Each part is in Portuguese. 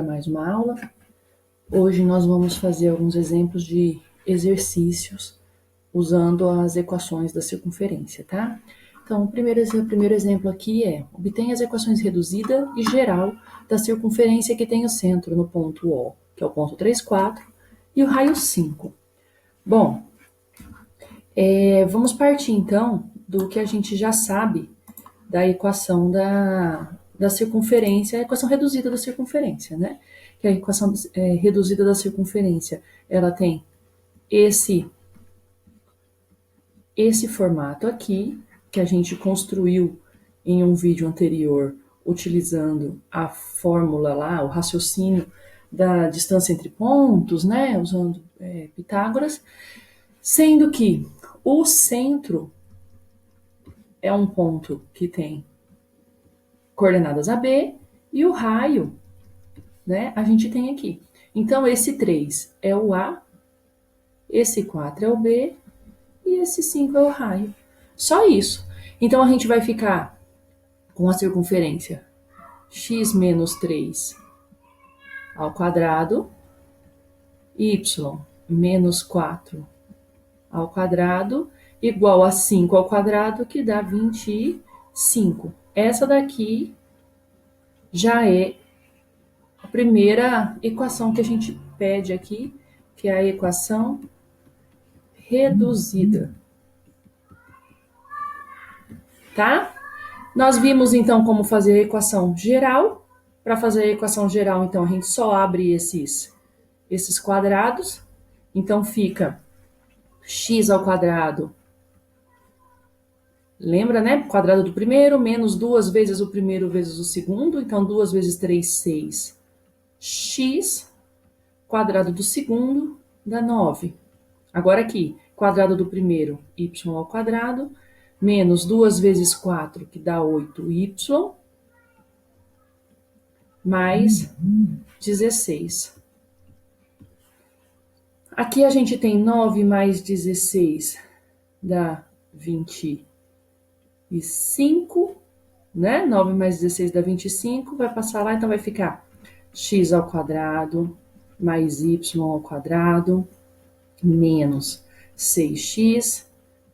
Mais uma aula. Hoje nós vamos fazer alguns exemplos de exercícios usando as equações da circunferência, tá? Então, o primeiro exemplo aqui é: obtenha as equações reduzida e geral da circunferência que tem o centro no ponto O, que é o ponto 3, 4, e o raio 5. Bom, vamos partir então do que a gente já sabe da equação da circunferência, a equação reduzida da circunferência, né? Que a equação reduzida da circunferência, ela tem esse formato aqui, que a gente construiu em um vídeo anterior, utilizando a fórmula lá, o raciocínio da distância entre pontos, né? Usando Pitágoras, sendo que o centro é um ponto que tem coordenadas AB, e o raio, né, a gente tem aqui. Então, esse 3 é o A, esse 4 é o B, e esse 5 é o raio. Só isso. Então, a gente vai ficar com a circunferência x menos 3 ao quadrado, y menos 4 ao quadrado, igual a 5 ao quadrado, que dá 25. Essa daqui já é a primeira equação que a gente pede aqui, que é a equação reduzida. Tá? Nós vimos, então, como fazer a equação geral. Para fazer a equação geral, então, a gente só abre esses quadrados. Então, fica x ao quadrado. Lembra, né? Quadrado do primeiro, menos 2 vezes o primeiro vezes o segundo. Então, 2 vezes 3, 6. X, quadrado do segundo, dá 9. Agora aqui, quadrado do primeiro, y ao quadrado, menos 2 vezes 4, que dá 8y, mais 16. Aqui a gente tem 9 mais 16, dá 25, né? 9 mais 16 dá 25, vai passar lá, então vai ficar x ao quadrado, mais y ao quadrado, menos 6x,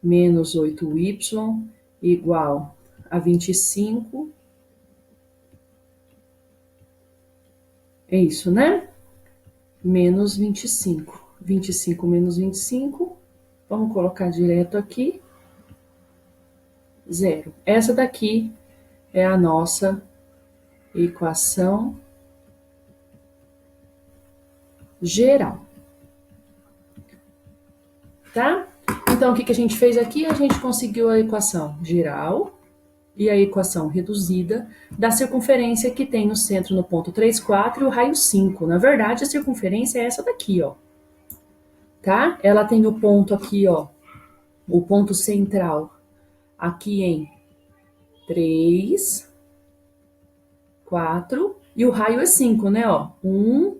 menos 8y, igual a 25. É isso, né? Menos 25. 25 menos 25, vamos colocar direto aqui, 0. Essa daqui é a nossa equação geral. Tá? Então, o que a gente fez aqui? A gente conseguiu a equação geral e a equação reduzida da circunferência que tem no centro no ponto 3, 4 e o raio 5. Na verdade, a circunferência é essa daqui, ó. Tá? Ela tem o ponto aqui, ó, o ponto central aqui em 3, 4, e o raio é 5, né, ó. 1,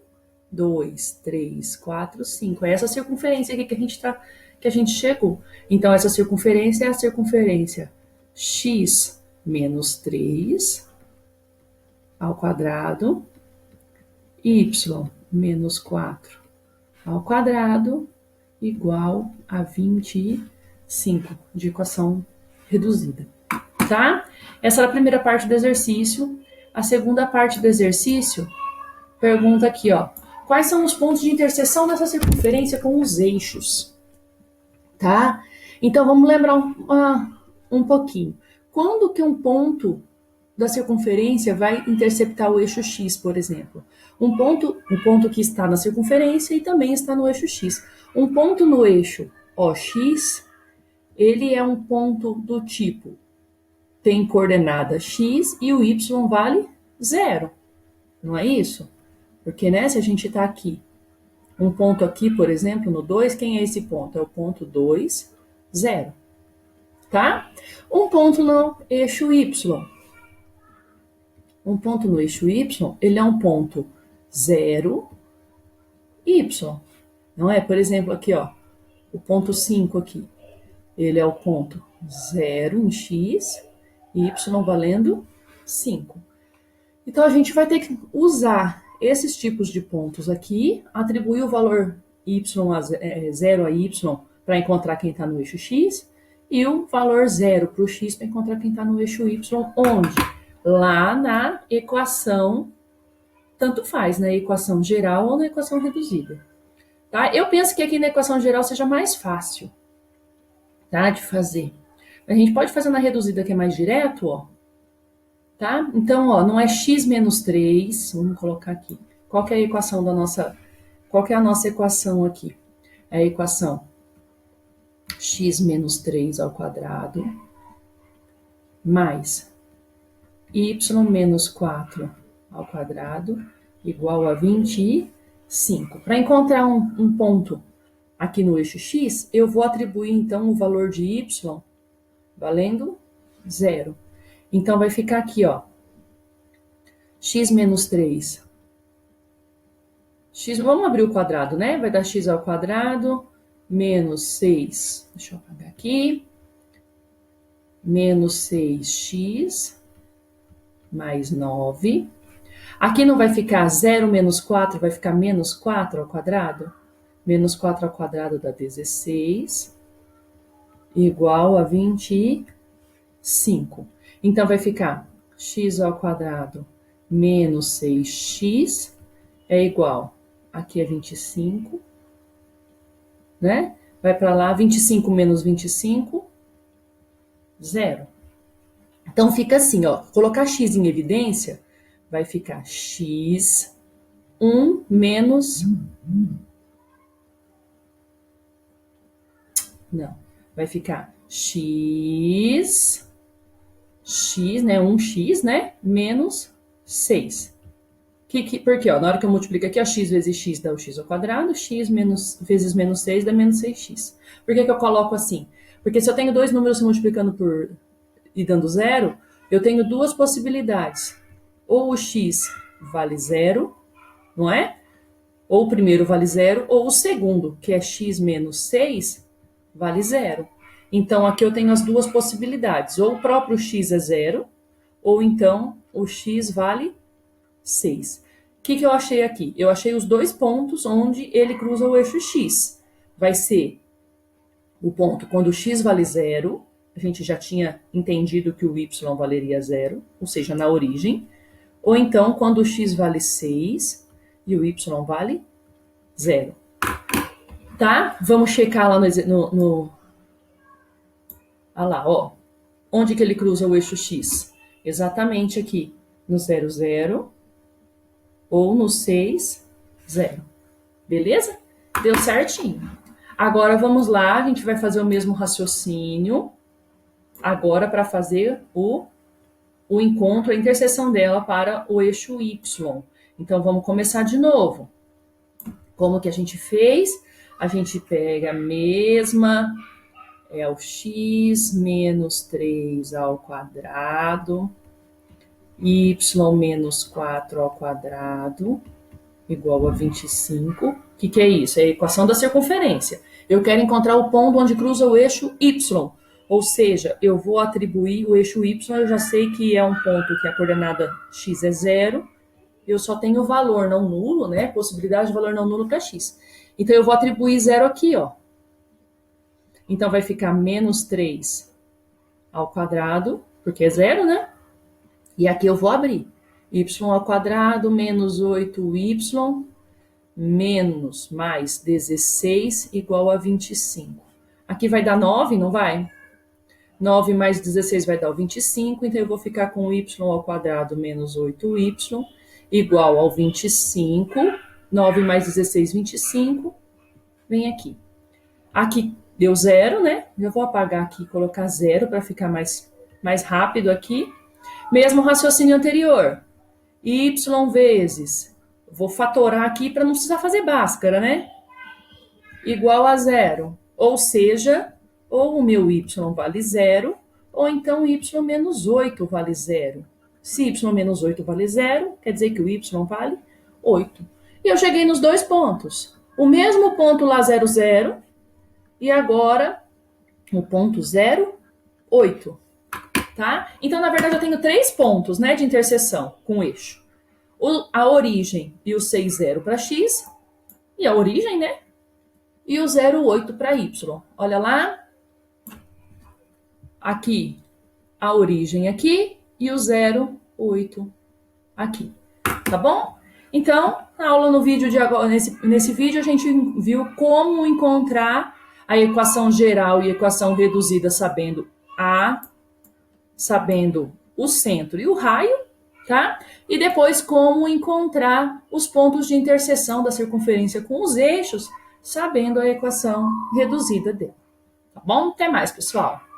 2, 3, 4, 5. É essa circunferência aqui que a gente chegou. Então, essa circunferência é a circunferência x menos 3 ao quadrado, y menos 4 ao quadrado, igual a 25, de equação reduzida. Tá? Essa é a primeira parte do exercício. A segunda parte do exercício pergunta aqui, ó. Quais são os pontos de interseção dessa circunferência com os eixos? Tá? Então, vamos lembrar um pouquinho. Quando que um ponto da circunferência vai interceptar o eixo x, por exemplo? Um ponto que está na circunferência e também está no eixo x. Um ponto no eixo OX, ele é um ponto do tipo, tem coordenada x e o y vale 0. Não é isso? Porque, né, se a gente está aqui, um ponto aqui, por exemplo, no 2, quem é esse ponto? É o ponto 2, 0. Tá? Um ponto no eixo y. Um ponto no eixo y, ele é um ponto 0, y. Não é? Por exemplo, aqui, ó, o ponto 5 aqui. Ele é o ponto 0 em x, y valendo 5. Então, a gente vai ter que usar esses tipos de pontos aqui, atribuir o valor y a 0 a y para encontrar quem está no eixo x, e o valor 0 para o x para encontrar quem está no eixo y, onde? Lá na equação, tanto faz, na equação geral ou na equação reduzida. Tá? Eu penso que aqui na equação geral seja mais fácil, tá, de fazer. A gente pode fazer na reduzida que é mais direto, ó. Tá? Então, ó, não é x menos 3, vamos colocar aqui. Qual que é a equação da nossa... Qual que é a nossa equação aqui? É a equação x menos 3 ao quadrado mais y menos 4 ao quadrado igual a 25. Para encontrar um ponto aqui no eixo x, eu vou atribuir, então, o valor de y valendo 0. Então, vai ficar aqui, ó, x menos 3. Vamos abrir o quadrado, né? Vai dar x ao quadrado menos 6. Deixa eu apagar aqui. Menos 6x mais 9. Aqui não vai ficar 0 menos 4, vai ficar menos 4 ao quadrado. Menos 4 ao quadrado dá 16. Igual a 25. Então, vai ficar x ao quadrado menos 6x é igual, aqui é 25, né? Vai para lá, 25 menos 25, 0. Então, fica assim, ó, colocar x em evidência, vai ficar x 1 menos... Não, vai ficar x, né, 1x, né, menos 6. Porque, ó, na hora que eu multiplico aqui, ó, x vezes x dá o x ao quadrado, x vezes menos 6 dá menos 6x. Por que eu coloco assim? Porque se eu tenho dois números se multiplicando e dando 0, eu tenho duas possibilidades. Ou o x vale 0, não é? Ou o primeiro vale 0, ou o segundo, que é x menos 6, vale 0. Então, aqui eu tenho as duas possibilidades. Ou o próprio x é 0, ou então o x vale 6. O que eu achei aqui? Eu achei os dois pontos onde ele cruza o eixo x. Vai ser o ponto quando o x vale 0, a gente já tinha entendido que o y valeria 0, ou seja, na origem. Ou então quando o x vale 6 e o y vale 0. Tá? Vamos checar lá olha lá, ó. Onde que ele cruza o eixo x? Exatamente aqui, no 0, 0, ou no 6, 0. Beleza? Deu certinho. Agora vamos lá, a gente vai fazer o mesmo raciocínio, agora para fazer o encontro, a interseção dela para o eixo y. Então, vamos começar de novo. Como que a gente fez? A gente pega a mesma... é o x menos 3 ao quadrado, y menos 4 ao quadrado, igual a 25. O que é isso? É a equação da circunferência. Eu quero encontrar o ponto onde cruza o eixo y, ou seja, eu vou atribuir o eixo y, eu já sei que é um ponto que a coordenada x é 0, eu só tenho o valor não nulo, né? Possibilidade de valor não nulo para x. Então, eu vou atribuir 0 aqui, ó. Então, vai ficar menos 3 ao quadrado, porque é 0, né? E aqui eu vou abrir. Y ao quadrado menos 8y menos mais 16 igual a 25. Aqui vai dar 9, não vai? 9 mais 16 vai dar o 25, então eu vou ficar com y ao quadrado menos 8y igual ao 25. 9 mais 16, 25. Vem aqui. Aqui deu 0, né? Eu vou apagar aqui e colocar 0 para ficar mais rápido aqui. Mesmo raciocínio anterior. Y vezes, vou fatorar aqui para não precisar fazer báscara, né? Igual a 0. Ou seja, ou o meu y vale 0, ou então y menos 8 vale 0. Se y menos 8 vale 0, quer dizer que o y vale 8. E eu cheguei nos dois pontos. O mesmo ponto lá 0, 0, e agora o ponto 0, 8. Tá? Então, na verdade, eu tenho 3 pontos, né, de interseção com o eixo. A origem e o 6, 0 para x, e a origem, né? E o 0, 8 para y. Olha lá, aqui, a origem aqui e o 0, 8 aqui, tá bom? Então, na aula no vídeo de agora, nesse vídeo a gente viu como encontrar a equação geral e equação reduzida sabendo o centro e o raio, tá? E depois como encontrar os pontos de interseção da circunferência com os eixos, sabendo a equação reduzida dele. Tá bom? Até mais, pessoal!